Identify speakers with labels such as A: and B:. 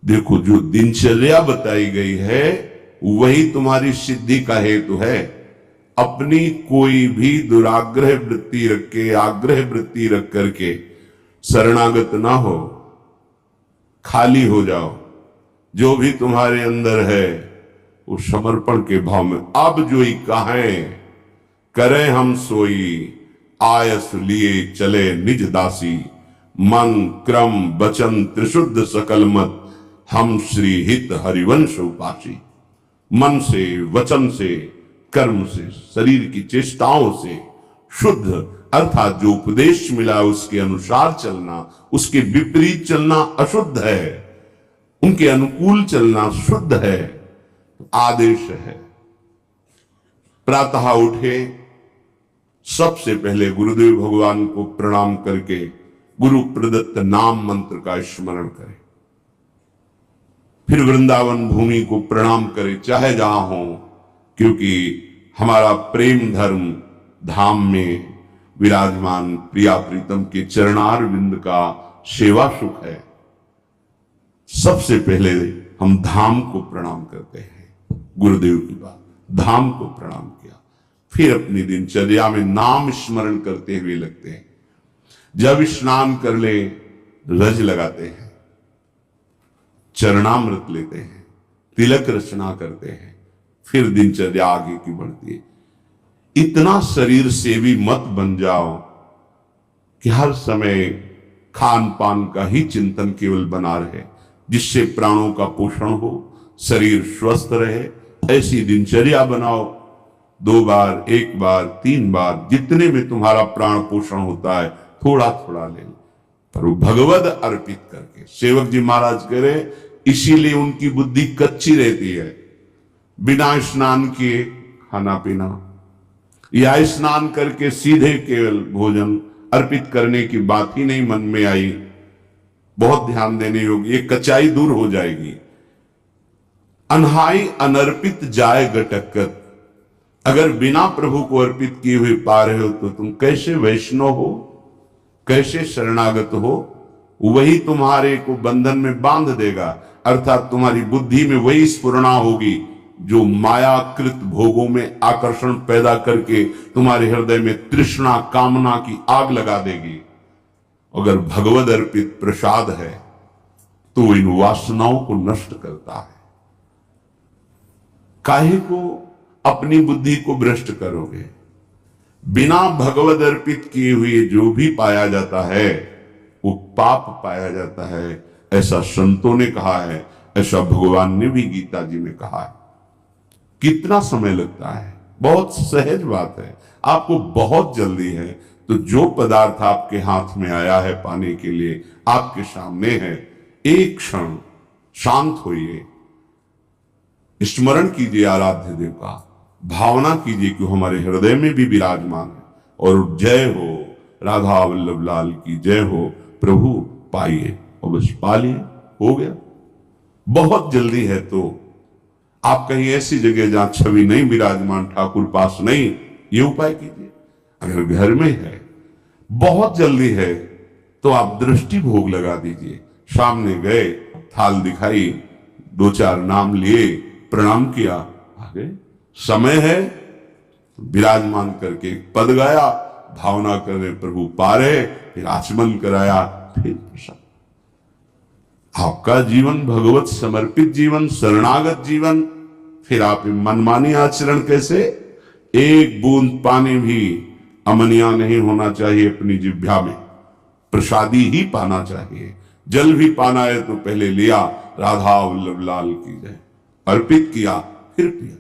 A: देखो, जो दिनचर्या बताई गई है वही तुम्हारी सिद्धि का हेतु है। अपनी कोई भी दुराग्रह वृत्ति रख के, आग्रह वृत्ति रख करके शरणागत ना हो, खाली हो जाओ। जो भी तुम्हारे अंदर है वो समर्पण के भाव में, अब जो ही कहें करें हम सोई, आयस लिए चले निज दासी, मन क्रम वचन त्रिशुद्ध सकल मत, हम श्री हित हरिवंश उपासी। मन से, वचन से, कर्म से, शरीर की चेष्टाओं से शुद्ध, अर्थात जो उपदेश मिला उसके अनुसार चलना, उसके विपरीत चलना अशुद्ध है, उनके अनुकूल चलना शुद्ध है, आदेश है। प्रातः उठे, सबसे पहले गुरुदेव भगवान को प्रणाम करके गुरु प्रदत्त नाम मंत्र का स्मरण करें। फिर वृंदावन भूमि को प्रणाम करें, चाहे जहां हो, क्योंकि हमारा प्रेम धर्म धाम में विराजमान प्रिया प्रीतम के चरणार बिंद का सेवा सुख है। सबसे पहले हम धाम को प्रणाम करते हैं। गुरुदेव की बात, धाम को प्रणाम किया, फिर अपनी दिनचर्या में नाम स्मरण करते हुए लगते हैं। जब स्नान कर ले रज लगाते हैं, चरणामृत लेते हैं, तिलक रचना करते हैं, फिर दिनचर्या आगे की बढ़ती है। इतना शरीर सेवी मत बन जाओ कि हर समय खान पान का ही चिंतन केवल बना रहे, जिससे प्राणों का पोषण हो, शरीर स्वस्थ रहे। ऐसी दिनचर्या बनाओ। 2 बार, 1 बार, 3 बार, जितने में तुम्हारा प्राण पोषण होता है थोड़ा थोड़ा ले, पर वो भगवद अर्पित करके। सेवक जी महाराज कह रहे, इसीलिए उनकी बुद्धि कच्ची रहती है। बिना स्नान किए खाना पीना, या स्नान करके सीधे केवल भोजन अर्पित करने की बात ही नहीं मन में आई। बहुत ध्यान देने योग्य, ये कचाई दूर हो जाएगी। अनहाई अनर्पित जाए गटकत। अगर बिना प्रभु को अर्पित किए हुए पा रहे हो तो तुम कैसे वैष्णव हो, कैसे शरणागत हो? वही तुम्हारे को बंधन में बांध देगा, अर्थात तुम्हारी बुद्धि में वही स्फुरणा होगी जो मायाकृत भोगों में आकर्षण पैदा करके तुम्हारे हृदय में तृष्णा कामना की आग लगा देगी। अगर भगवद अर्पित प्रसाद है तो इन वासनाओं को नष्ट करता है। काहे को अपनी बुद्धि को भ्रष्ट करोगे? बिना भगवद अर्पित किए हुए जो भी पाया जाता है वो पाप पाया जाता है, ऐसा संतों ने कहा है, ऐसा भगवान ने भी गीता जी में कहा है। कितना समय लगता है? बहुत सहज बात है। आपको बहुत जल्दी है तो जो पदार्थ आपके हाथ में आया है पाने के लिए, आपके सामने है, एक क्षण शांत होइए, स्मरण कीजिए आराध्य देव का, भावना कीजिए कि हमारे हृदय में भी विराजमान है, और जय हो राधा वल्लभ लाल की जय हो, प्रभु पाइए, और बस पा लिए, हो गया। बहुत जल्दी है तो आप कहीं ऐसी जगह जहां छवि नहीं विराजमान, ठाकुर पास नहीं, ये उपाय कीजिए। अगर घर में है, बहुत जल्दी है तो आप दृष्टि भोग लगा दीजिए। सामने गए, थाल दिखाई, 2-4 नाम लिए, प्रणाम किया, आ गए। समय है विराजमान करके पद गाया, भावना कर रहे प्रभु पा रहे, फिर आचमन कराया, फिर प्रसाद। आपका जीवन भगवत समर्पित जीवन, शरणागत जीवन। फिर आप मनमानी आचरण कैसे? एक बूंद पानी भी अमनिया नहीं होना चाहिए अपनी जिह्वा में, प्रसादी ही पाना चाहिए। जल भी पाना है तो पहले लिया, राधा वल्लभ लाल की जय, अर्पित किया, फिर पिया।